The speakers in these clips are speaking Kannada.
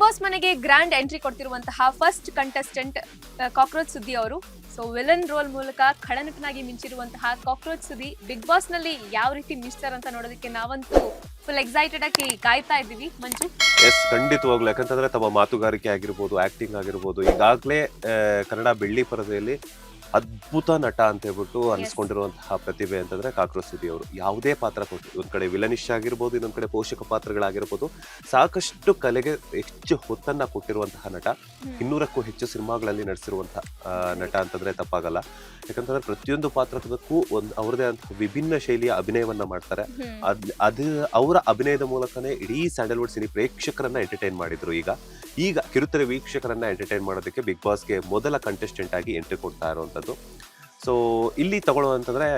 ಬಾಸ್ ಮನೆಗೆ ಗ್ರ್ಯಾಂಡ್ ಎಂಟ್ರಿ ಕೊಡ್ತಿರುವಂತಹ ಫಸ್ಟ್ ಕಂಟೆಸ್ಟೆಂಟ್ ಕಾಕ್ರೋಚ್ ಸುದ್ದಿ ಅವರು. ಸೊ ವಿಲನ್ ರೋಲ್ ಮೂಲಕ ಖಳನಟನಾಗಿ ಮಿಂಚಿರುವಂತಹ ಕಾಕ್ರೋಚ್ ಸುದ್ದಿ ಬಿಗ್ ಬಾಸ್ ನಲ್ಲಿ ಯಾವ ರೀತಿ ಮಿಂಚ್ತಾರೆ ಅಂತ ನೋಡೋದಕ್ಕೆ ನಾವಂತೂ ಫುಲ್ ಎಕ್ಸೈಟೆಡ್ ಆಗಿ ಕಾಯ್ತಾ ಇದ್ದೀವಿ. ಮಂಜು, ಎಸ್, ಖಂಡಿತವಾಗ್ಲು. ಯಾಕಂತಂದ್ರೆ ತಮ್ಮ ಮಾತುಗಾರಿಕೆ ಆಗಿರ್ಬೋದು, ಆಕ್ಟಿಂಗ್ ಆಗಿರ್ಬೋದು, ಈಗಾಗಲೇ ಕನ್ನಡ ಬೆಳ್ಳಿ ಪರದೆಯಲ್ಲಿ ಅದ್ಭುತ ನಟ ಅಂತ ಹೇಳ್ಬಿಟ್ಟು ಅನಿಸ್ಕೊಂಡಿರುವಂತಹ ಪ್ರತಿಭೆ ಅಂತಂದ್ರೆ ಕಾಕ್ರೋಚ್ ಸುದ್ದಿ ಅವರು. ಯಾವುದೇ ಪಾತ್ರ ಕೊಟ್ಟು, ಒಂದ್ ಕಡೆ ವಿಲನಿಶ್ ಆಗಿರ್ಬೋದು, ಇನ್ನೊಂದ್ ಕಡೆ ಪೋಷಕ ಪಾತ್ರಗಳಾಗಿರ್ಬೋದು, ಸಾಕಷ್ಟು ಕಲೆಗೆ ಹೆಚ್ಚು ಹೊತ್ತನ್ನ ಕೊಟ್ಟಿರುವಂತಹ ನಟ. 200ಕ್ಕೂ ಹೆಚ್ಚು ಸಿನಿಮಾಗಳಲ್ಲಿ ನಟಿಸಿರುವಂತಹ ನಟ ಅಂತಂದ್ರೆ ತಪ್ಪಾಗಲ್ಲ. ಯಾಕಂತಂದ್ರೆ ಪ್ರತಿಯೊಂದು ಪಾತ್ರಕ್ಕೂ ಒಂದು ಅವ್ರದೇ ಅಂತ ವಿಭಿನ್ನ ಶೈಲಿಯ ಅಭಿನಯವನ್ನ ಮಾಡ್ತಾರೆ. ಅದು ಅವರ ಅಭಿನಯದ ಮೂಲಕನೇ ಇಡೀ ಸ್ಯಾಂಡಲ್ವುಡ್ ಸಿನಿ ಪ್ರೇಕ್ಷಕರನ್ನ ಎಂಟರ್ಟೈನ್ ಮಾಡಿದ್ರು. ಈಗ ಕಿರುತೆರೆ ವೀಕ್ಷಕರನ್ನ ಎಂಟರ್ಟೈನ್ ಮಾಡೋದಕ್ಕೆ ಬಿಗ್ ಬಾಸ್ಗೆ ಮೊದಲ ಕಂಟೆಸ್ಟೆಂಟ್ ಆಗಿ ಎಂಟ್ರಿ ಕೊಡ್ತಾ ಇರುವಂತದ್ದು. ಸೊ ಇಲ್ಲಿ ತಗೊಳ್ಳುವಂತಂದ್ರೆ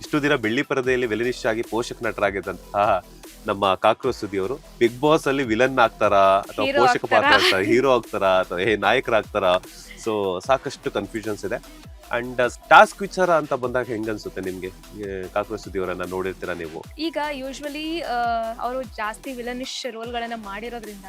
ಇಷ್ಟು ದಿನ ಬೆಳ್ಳಿ ಪರದೆಯಲ್ಲಿ ವಿಲನಿಶ್ ಆಗಿ ಪೋಷಕ ನಟರಾಗಿದ್ದಂತಹ ನಮ್ಮ ಕಾಕ್ರೋಚ್ ಸುದ್ದಿ ಅವರು ಬಿಗ್ ಬಾಸ್ ಅಲ್ಲಿ ವಿಲನ್ ಆಗ್ತಾರಾ ಅಥವಾ ಪೋಷಕ ಪಾತ್ರ ಆಗ್ತಾರ, ಹೀರೋ ಆಗ್ತಾರಾ ಅಥವಾ ನಾಯಕರಾಗ್ತಾರಾ? ಸೊ ಸಾಕಷ್ಟು ಕನ್ಫ್ಯೂಷನ್ಸ್ ಇದೆ. ಅಂಡ್ ಟಾಸ್ಕ್ ವಿಚಾರ ಅಂತ ಬಂದಾಗ ಹೆಂಗನ್ಸುತ್ತೆ ನಿಮ್ಗೆ? ಕಾಕ್ರೋಚ್ ಸುದ್ದಿ ಅವರನ್ನ ನೋಡಿರ್ತೀರಾ ನೀವು? ಈಗ ಯೂಶ್ವಲಿ ಅವರು ಜಾಸ್ತಿ ವಿಲನಿಶ್ ರೋಲ್ ಗಳನ್ನ ಮಾಡಿರೋದ್ರಿಂದ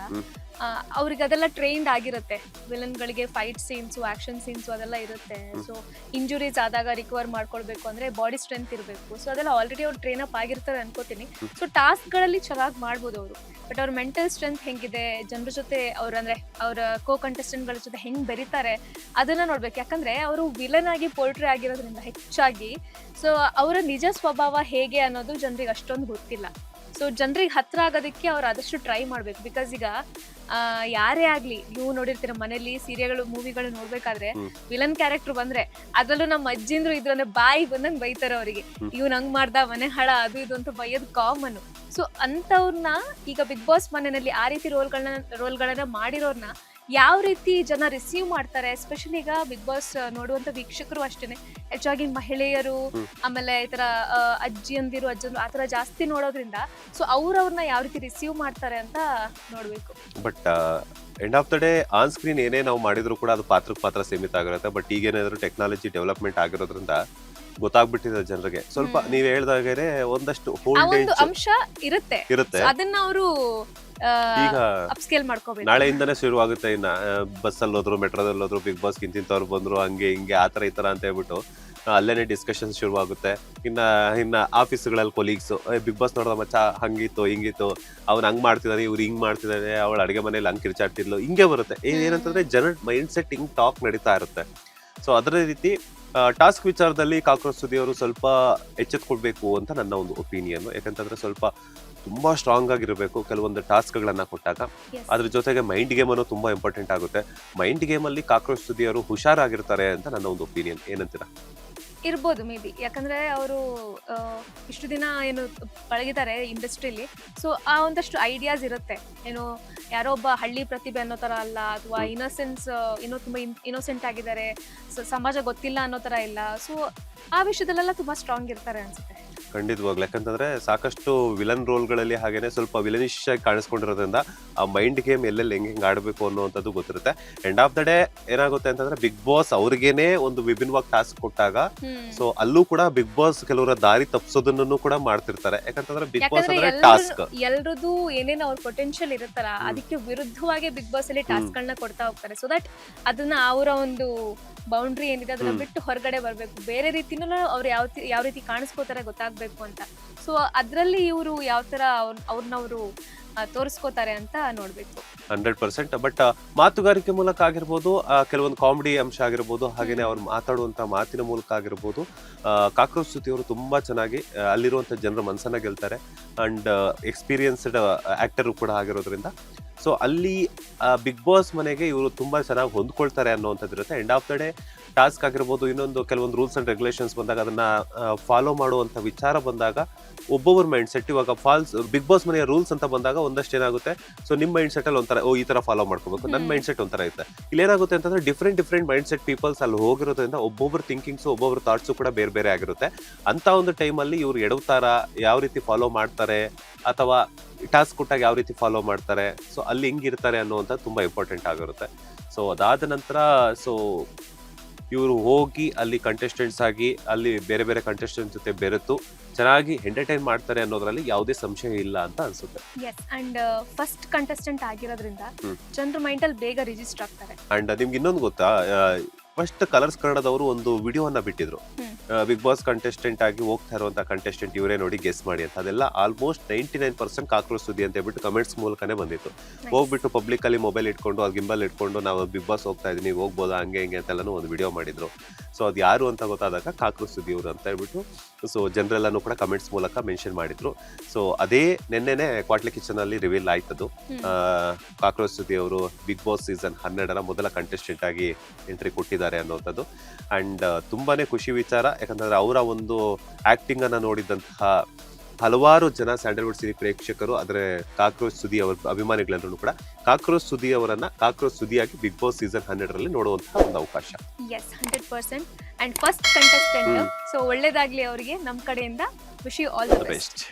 ಅವ್ರಿಗೆ ಅದೆಲ್ಲ ಟ್ರೈನ್ಡ್ ಆಗಿರುತ್ತೆ. ವಿಲನ್ ಗಳಿಗೆ ಫೈಟ್ ಸೀನ್ಸು, ಆಕ್ಷನ್ ಸೀನ್ಸು ಅದೆಲ್ಲ ಇರುತ್ತೆ. ಸೊ ಇಂಜುರೀಸ್ ಆದಾಗ ರಿಕವರ್ ಮಾಡ್ಕೊಳ್ಬೇಕು ಅಂದ್ರೆ ಬಾಡಿ ಸ್ಟ್ರೆಂತ್ ಇರಬೇಕು. ಸೊ ಅದೆಲ್ಲ ಆಲ್ರೆಡಿ ಅವ್ರು ಟ್ರೈನ್ ಅಪ್ ಆಗಿರ್ತಾರೆ ಅನ್ಕೋತೀನಿ. ಸೊ ಟಾಸ್ಕ್ ಗಳಲ್ಲಿ ಚೆನ್ನಾಗಿ ಮಾಡ್ಬೋದು ಅವರು. ಬಟ್ ಅವ್ರ ಮೆಂಟಲ್ ಸ್ಟ್ರೆಂತ್ ಹೆಂಗಿದೆ, ಜನರ ಜೊತೆ ಅವ್ರಂದ್ರೆ ಅವರ ಕೋ ಕಂಟೆಸ್ಟೆಂಟ್ ಗಳ ಜೊತೆ ಹೆಂಗ್ ಬೆರೀತಾರೆ ಅದನ್ನ ನೋಡ್ಬೇಕು. ಯಾಕಂದ್ರೆ ಅವರು ವಿಲನ್ ಆಗಿ ಪೋರ್ಟ್ರಿ ಆಗಿರೋದ್ರಿಂದ ಹೆಚ್ಚಾಗಿ ಸೊ ಅವರ ನಿಜ ಸ್ವಭಾವ ಹೇಗೆ ಅನ್ನೋದು ಜನರಿಗೆ ಅಷ್ಟೊಂದು ಗೊತ್ತಿಲ್ಲ. ಸೊ ಜನರಿಗೆ ಹತ್ರ ಆಗೋದಕ್ಕೆ ಅವ್ರು ಆದಷ್ಟು ಟ್ರೈ ಮಾಡ್ಬೇಕು. ಬಿಕಾಸ್ ಈಗ ಯಾರೇ ಆಗ್ಲಿ, ನೀವು ನೋಡಿರ್ತೀರ ಮನೇಲಿ ಸೀರಿಯಲ್ಗಳು, ಮೂವಿಗಳು ನೋಡ್ಬೇಕಾದ್ರೆ ವಿಲನ್ ಕ್ಯಾರೆಕ್ಟರ್ ಬಂದ್ರೆ ಅದರಲ್ಲೂ ನಮ್ಮ ಅಜ್ಜಿಂದ್ರು ಇದ್ರು ಅಂದ್ರೆ ಬಾಯಿ ಬಂದಂಗ್ ಬೈತಾರೆ ಅವರಿಗೆ. ಇವ್ನ ಹಂಗ್ ಮಾಡ್ದ, ಮನೆ ಹಳ, ಅದು ಇದು ಅಂತ ಬೈಯೋದು ಕಾಮನ್. ಸೊ ಅಂತವ್ರನ್ನ ಈಗ ಬಿಗ್ ಬಾಸ್ ಮನೆಯಲ್ಲಿ ಆ ರೀತಿ ರೋಲ್ಗಳನ್ನ ಮಾಡಿರೋರ್ನ ಯಾವ ರೀತಿ ಜನ ರಿಸೀವ್ ಮಾಡ್ತಾರೆ, ಎಸ್ಪೆಷಲಿ ಈಗ ಬಿಗ್ ಬಾಸ್ ನೋಡುವಂತ ವೀಕ್ಷಕರು ಅಷ್ಟೇನೆ ಹೆಚ್ಚಾಗಿ ಮಹಿಳೆಯರು, ಆಮೇಲೆ ಈ ತರ ಅಜ್ಜಿಯಂದಿರು, ಅಜ್ಜಂದ್ರು ಆತರ ಜಾಸ್ತಿ ನೋಡೋದ್ರಿಂದ ಸೊ ಅವ್ರನ್ನ ಯಾವ ರೀತಿ ರಿಸೀವ್ ಮಾಡ್ತಾರೆ ಅಂತ ನೋಡ್ಬೇಕು. But end of the day on screen ಏನೇ ನಾವು ಮಾಡಿದ್ರು ಕೂಡ ಅದು ಪಾತ್ರಕ್ಕೆ ಪಾತ್ರ ಸೀಮಿತ ಆಗಿರುತ್ತೆ. ಬಟ್ ಈಗೇನಾದ್ರು ಟೆಕ್ನಾಲಜಿ ಡೆವಲಪ್ಮೆಂಟ್ ಆಗಿರೋದ್ರಿಂದ ಗೊತ್ತಾಗ್ಬಿಟ್ಟಿದೆ ಜನರಿಗೆ. ಸ್ವಲ್ಪ ನೀವ್ ಹೇಳ್ದಾಗೆ ಒಂದಷ್ಟು ಅಂಶ ಇರುತ್ತೆ, ಅದನ್ನ ಅವರು ಈಗ ಅಪ್ಸ್ಕೇಲ್ ಮಾಡ್ಕೋಬೇಕು. ನಾಳೆಯಿಂದನೇ ಶುರುವಾಗುತ್ತೆ. ಇನ್ನ ಬಸ್ಸಲ್ಲಿ ಹೋದ್ರು, ಮೆಟ್ರೋದಲ್ಲಿ ಹೋದ್ರು, ಬಿಗ್ ಬಾಸ್ ಇಂತಿಂತವ್ರು ಬಂದ್ರು, ಹಂಗೆ ಹಿಂಗೆ ಆತರ ಈ ತರ ಅಂತ ಹೇಳ್ಬಿಟ್ಟು ಅಲ್ಲೇನೆ ಡಿಸ್ಕಷನ್ ಶುರುವಾಗುತ್ತೆ. ಇನ್ನ ಆಫೀಸ್ಗಳಲ್ಲಿ ಕೊಲೀಗ್ಸ್ ಬಿಗ್ ಬಾಸ್ ನೋಡ್ದ ಮಚ್ಚ ಹಂಗಿತ್ತು ಹಿಂಗಿತ್ತು, ಅವ್ನು ಹಂಗ್ ಮಾಡ್ತಿದ್ದಾನೆ, ಇವ್ರು ಹಿಂಗ್ ಮಾಡ್ತಿದ್ದಾನೆ, ಅವಳ ಅಡಿಗೆ ಮನೇಲಿ ಹಂಗ್ ಕಿರ್ಚಾಡ್ತಿದ್ಲು, ಹಿಂಗೆ ಬರುತ್ತೆ. ಏನಂತಂದ್ರೆ ಜನರ ಮೈಂಡ್ ಸೆಟ್ ಹಿಂಗ್ ಟಾಕ್ ನಡೀತಾ ಇರುತ್ತೆ. ಸೊ ಅದರ ರೀತಿ ಟಾಸ್ಕ್ ವಿಚಾರದಲ್ಲಿ ಕಾಕ್ರೋಚ್ ಸುದ್ದಿ ಅವರು ಸ್ವಲ್ಪ ಎಚ್ಚೆತ್ಕೊಳ್ಬೇಕು ಅಂತ ನನ್ನ ಒಂದು ಒಪಿನಿಯನ್. ಯಾಕಂತಂದ್ರೆ ಸ್ವಲ್ಪ ತುಂಬಾ ಸ್ಟ್ರಾಂಗ್ ಆಗಿರ್ಬೇಕು ಕೆಲವೊಂದು ಟಾಸ್ಕ್ಗಳನ್ನ ಕೊಟ್ಟಾಗ. ಅದ್ರ ಜೊತೆಗೆ ಮೈಂಡ್ ಗೇಮ್ ಅನ್ನೋ ತುಂಬಾ ಇಂಪಾರ್ಟೆಂಟ್ ಆಗುತ್ತೆ. ಮೈಂಡ್ ಗೇಮ್ ಅಲ್ಲಿ ಕಾಕ್ರೋಚ್ ಸುದ್ದಿ ಅವರು ಹುಷಾರಾಗಿರ್ತಾರೆ ಅಂತ ನನ್ನ ಒಂದು ಒಪಿನಿಯನ್. ಏನಂತೀರಾ? ಇರ್ಬೋದು ಮೇ ಬಿ. ಯಾಕಂದ್ರೆ ಅವರು ಇಷ್ಟು ದಿನ ಏನು ಪಳಗಿದ್ದಾರೆ ಇಂಡಸ್ಟ್ರಿಲಿ. ಸೊ ಆ ಒಂದಷ್ಟು ಐಡಿಯಾಸ್ ಇರುತ್ತೆ. ಏನು ಯಾರೋ ಒಬ್ಬ ಹಳ್ಳಿ ಪ್ರತಿಭೆ ಅನ್ನೋ ತರ ಅಲ್ಲ, ಅಥವಾ ಇನ್ನೋಸೆನ್ಸ್ ತುಂಬಾ ಇನ್ನೋಸೆಂಟ್ ಆಗಿದ್ದಾರೆ, ಸೊ ಸಮಾಜ ಗೊತ್ತಿಲ್ಲ ಅನ್ನೋ ತರ ಇಲ್ಲ. ಸೊ ಆ ವಿಷಯದಲ್ಲೆಲ್ಲ ತುಂಬಾ ಸ್ಟ್ರಾಂಗ್ ಇರ್ತಾರೆ ಅನ್ಸುತ್ತೆ. ಖಂಡಿತವಾಗ್ಲು. ಯಾಕಂತಂದ್ರೆ ಸಾಕಷ್ಟು ವಿಲನ್ ರೋಲ್ಗಳಲ್ಲಿ ಹಾಗೇನೆ ಸ್ವಲ್ಪ ವಿಲನಿಶ್ ಆಗಿ ಕಾಣಿಸ್ಕೊಂಡಿರೋದ್ರಿಂದ ಆ ಮೈಂಡ್ ಗೇಮ್ ಎಲ್ಲೆಲ್ಲಿ ಹೆಂಗೆ ಆಡಬೇಕು ಅನ್ನೋಂಥದ್ದು ಗೊತ್ತಿರುತ್ತೆ. ಎಂಡ್ ಆಫ್ ದ ಡೇ ಏನಾಗುತ್ತೆ ಅಂತಂದ್ರೆ ಬಿಗ್ ಬಾಸ್ ಅವ್ರಿಗೇನೆ ಒಂದು ವಿಭಿನ್ನವಾಗಿ ಟಾಸ್ಕ್ ಕೊಟ್ಟಾಗ ಸೊ ಅಲ್ಲೂ ಕೂಡ ಬಿಗ್ ಬಾಸ್ ಕೆಲವರ ದಾರಿ ತಪ್ಪಿಸೋದನ್ನು ಕೂಡ ಮಾಡ್ತಿರ್ತಾರೆ. ಯಾಕಂತಂದ್ರೆ ಬಿಗ್ ಬಾಸ್ ಅಂದ್ರೆ ಟಾಸ್ಕ್ ಎಲ್ರದ್ದು ಏನೇನು ಅವ್ರ ಪೊಟೆನ್ಶಿಯಲ್ ಇರುತ್ತಲ್ಲ ಅದಕ್ಕೆ ವಿರುದ್ಧವಾಗಿ ಬಿಗ್ ಬಾಸ್ ಅಲ್ಲಿ ಟಾಸ್ಕ್ ಗಳನ್ನ ಕೊಡ್ತಾ ಹೋಗ್ತಾರೆ. ಸೊ ದಟ್ ಅದನ್ನ ಅವರ ಒಂದು ಬೌಂಡ್ರಿ ಏನಿದೆ ಅದನ್ನ ಬಿಟ್ಟು ಹೊರಗಡೆ ಬರ್ಬೇಕು. ಬೇರೆ ರೀತಿನೂ ಅವ್ರು ಯಾವ ರೀತಿ ಕಾಣಿಸ್ಕೋತಾರೆ ಗೊತ್ತಾಗ್ಬೇಕು ಅಂತ. ಸೊ ಅದ್ರಲ್ಲಿ ಇವರು ಯಾವ ತರ ಅವ್ರನ್ನವರು ತೋರಿಸ್ಕೋತಾರೆ ಅಂತ ನೋಡ್ಬೇಕು. 100%. ಬಟ್ ಮಾತುಗಾರಿಕೆ ಮೂಲಕ ಆಗಿರ್ಬೋದು, ಕೆಲವೊಂದು ಕಾಮಿಡಿ ಅಂಶ ಆಗಿರ್ಬೋದು, ಹಾಗೇನೆ ಅವ್ರು ಮಾತಾಡುವಂತ ಮಾತಿನ ಮೂಲಕ ಆಗಿರ್ಬೋದು, ಕಾಕ್ರೋಚ್ ಸುದ್ದಿ ಅವರು ತುಂಬಾ ಚೆನ್ನಾಗಿ ಅಲ್ಲಿರುವಂತ ಜನರ ಮನಸ್ಸನ್ನ ಗೆಲ್ತಾರೆ. ಅಂಡ್ ಎಕ್ಸ್ಪೀರಿಯನ್ಸ್ಡ್ ಆಕ್ಟರ್ ಕೂಡ ಆಗಿರೋದ್ರಿಂದ ಸೊ ಅಲ್ಲಿ ಬಿಗ್ ಬಾಸ್ ಮನೆಗೆ ಇವರು ತುಂಬಾ ಚೆನ್ನಾಗಿ ಹೊಂದ್ಕೊಳ್ತಾರೆ ಅನ್ನೋಂಥದ್ದು ಇರುತ್ತೆ. End of the day task ಆಗಿರ್ಬೋದು, ಇನ್ನೊಂದು ಕೆಲವೊಂದು ರೂಲ್ಸ್ ಅಂಡ್ ರೆಗ್ಯುಲೇಷನ್ಸ್ ಬಂದಾಗ ಅದನ್ನ ಫಾಲೋ ಮಾಡುವಂತ ವಿಚಾರ ಬಂದಾಗ ಒಬ್ಬೊಬ್ಬರ ಮೈಂಡ್ ಸೆಟ್, ಇವಾಗ ಬಿಗ್ ಬಾಸ್ ಮನೆಯ ರೂಲ್ಸ್ ಅಂತ ಬಂದಾಗ ಒಂದಷ್ಟು ಏನಾಗುತ್ತೆ, ಸೊ ನಿಮ್ಮ ಮೈಂಡ್ ಸೆಟ್ ಅಲ್ಲಿ ಒಂಥರ ಈ ತರ ಫಾಲೋ ಮಾಡ್ಕೋಬೇಕು, ನನ್ನ ಮೈಂಡ್ ಸೆಟ್ ಒಂಥರ ಇರುತ್ತೆ. ಇಲ್ಲಿ ಏನಾಗುತ್ತೆ ಅಂತಂದ್ರೆ ಡಿಫ್ರೆಂಟ್ ಮೈಂಡ್ ಸೆಟ್ ಪೀಪಲ್ಸ್ ಅಲ್ಲಿ ಹೋಗಿರೋದ್ರಿಂದ ಒಬ್ಬೊಬ್ಬರ ಥಿಂಕಿಂಗ್ಸ್, ಒಬ್ಬೊಬ್ಬರ ಥಾಟ್ಸು ಕೂಡ ಬೇರೆ ಬೇರೆ ಆಗಿರುತ್ತೆ. ಅಂತ ಒಂದು ಟೈಮಲ್ಲಿ ಇವ್ರು ಎಡವ್ತಾರ, ಯಾವ ರೀತಿ ಫಾಲೋ ಮಾಡ್ತಾರೆ, ಅಥವಾ ಟಾಸ್ಕ್ ಕೊಟ್ಟಾಗ ಯಾವ ರೀತಿ ಫಾಲೋ ಮಾಡ್ತಾರೆ, ಸೊ ಅಲ್ಲಿ ಹೆಂಗಿರ್ತಾರೆ ಅನ್ನುವಂಥ ತುಂಬಾ ಇಂಪಾರ್ಟೆಂಟ್ ಆಗಿರುತ್ತೆ. ಸೊ ಅದಾದ ನಂತರ ಸೊ ಇವರು ಹೋಗಿ ಅಲ್ಲಿ ಕಂಟೆಸ್ಟೆಂಟ್ಸ್ ಆಗಿ ಅಲ್ಲಿ ಬೇರೆ ಬೇರೆ ಕಂಟೆಸ್ಟೆಂಟ್ ಜೊತೆ ಬೆರೆತು ಚೆನ್ನಾಗಿ ಎಂಟರ್ಟೈನ್ ಮಾಡ್ತಾರೆ ಅನ್ನೋದ್ರಲ್ಲಿ ಯಾವುದೇ ಸಂಶಯ ಇಲ್ಲ ಅಂತ ಅನ್ಸುತ್ತೆ. ಎಸ್ ಅಂಡ್ ಫಸ್ಟ್ ಕಂಟೆಸ್ಟೆಂಟ್ ಆಗಿರೋದ್ರಿಂದ ಹ್ಮ್. ಜನರ ಮೈಂಡಲ್ಲಿ ಬೇಗ ರಿಜಿಸ್ಟರ್ ಆಗ್ತಾರೆ. ಅಂಡ್ ನಿಮ್ಗೆ ಇನ್ನೊಂದು ಗೊತ್ತಾ, ಫಸ್ಟ್ ಕಲರ್ಸ್ ಕನ್ನಡದವರು ಒಂದು ವಿಡಿಯೋವನ್ನ ಬಿಟ್ಟಿದ್ರು, ಹ್ಮ್. ಬಿಗ್ ಬಾಸ್ ಕಂಟೆಸ್ಟೆಂಟ್ ಆಗಿ ಹೋಗ್ತಾ ಇರುವಂತ ಕಂಟೆಸ್ಟೆಂಟ್ ಇವರೇ ನೋಡಿ ಗೆಸ್ ಮಾಡಿ ಅಂತ. ಅದೆಲ್ಲ ಆಲ್ಮೋಸ್ಟ್ 99% ಕಾಕ್ರೋಚ್ ಸುದ್ದಿ ಅಂತ ಹೇಳ್ಬಿಟ್ಟು ಕಮೆಂಟ್ಸ್ ಮೂಲಕನೇ ಬಂದಿತ್ತು. Nice. ಹೋಗ್ಬಿಟ್ಟು ಪಬ್ಲಿಕ್ ಅಲ್ಲಿ ಮೊಬೈಲ್ ಇಟ್ಕೊಂಡು ಅದು ಗಿಂಬಲ್ ಇಟ್ಕೊಂಡು ನಾವು ಬಿಗ್ ಬಾಸ್ ಹೋಗ್ತಾ ಇದೀನಿ ಹೋಗ್ಬೋದಾ ಹಂಗೆ ಹಿಂಗೆ ಅಂತೆಲ್ಲಾನು ಒಂದು ವಿಡಿಯೋ ಮಾಡಿದ್ರು. ಸೊ ಅದು ಯಾರು ಅಂತ ಗೊತ್ತಾದಾಗ ಕಾಕ್ರೋಚ್ ಸುದ್ದಿ ಅವರು ಅಂತ ಹೇಳ್ಬಿಟ್ಟು ಸೊ ಜನರೆಲ್ಲಾನು ಕೂಡ ಕಮೆಂಟ್ಸ್ ಮೂಲಕ ಮೆನ್ಷನ್ ಮಾಡಿದ್ರು. ಸೊ ಅದೇ ನಿನ್ನೆನೆ ಕ್ವಾಟ್ಲಿ ಕಿಚನ್ ಅಲ್ಲಿ ರಿವೀಲ್ ಆಯ್ತದು. ಹ್ಮ್. ಕಾಕ್ರೋಚ್ ಸುದ್ದಿ ಅವರು ಬಿಗ್ ಬಾಸ್ ಸೀಸನ್ 12 ಮೊದಲ ಕಂಟೆಸ್ಟೆಂಟ್ ಆಗಿ ಎಂಟ್ರಿ ಕೊಟ್ಟಿದ್ದಾರೆ ಅನ್ನೋಂಥದ್ದು. ಅಂಡ್ ತುಂಬಾನೇ ಖುಷಿ ವಿಚಾರ, ಯಾಕಂತಂದ್ರೆ ಅವರ ಒಂದು ಆಕ್ಟಿಂಗ್ ಅನ್ನ ನೋಡಿದಂತಹ ಹಲವಾರು ಜನ ಸ್ಯಾಂಡಲ್ವುಡ್ ಸಿನಿ ಪ್ರೇಕ್ಷಕರು, ಆದರೆ ಕಾಕ್ರೋಚ್ ಸುದಿ ಅವರ ಅಭಿಮಾನಿಗಳೆಲ್ಲರೂ ಕೂಡ ಕಾಕ್ರೋಚ್ ಸುದಿ ಅವರನ್ನ ಕಾಕ್ರೋಚ್ ಸುದಿಯಾಗಿ ಬಿಗ್ ಬಾಸ್ ಸೀಸನ್ 12 ನೋಡುವಂತಹ ಒಂದು ಅವಕಾಶ. Yes 100% and first contestant. Hmm. So ಒಳ್ಳೇದಾಗ್ಲಿ ಅವರಿಗೆ ನಮ್ಮ ಕಡೆಯಿಂದ. Wish you all the best. Best.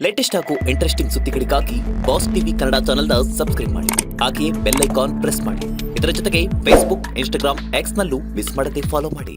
Latest ಹಾಗೂ ಇಂಟ್ರೆಸ್ಟಿಂಗ್ ಸುದ್ದಿಗಳಿಗಾಗಿ ಬಾಸ್ ಟಿವಿ ಕನ್ನಡ ಚಾನೆಲ್ನ ಸಬ್ಸ್ಕ್ರೈಬ್ ಮಾಡಿ. ಹಾಗೆಯೇ ಬೆಲ್ ಐಕಾನ್ ಪ್ರೆಸ್ ಮಾಡಿ. ಇದರ ಜೊತೆಗೆ ಫೇಸ್ಬುಕ್, ಇನ್ಸ್ಟಾಗ್ರಾಮ್, ಎಕ್ಸ್ ನಲ್ಲೂ ಮಿಸ್ ಮಾಡದೆ ಫಾಲೋ ಮಾಡಿ.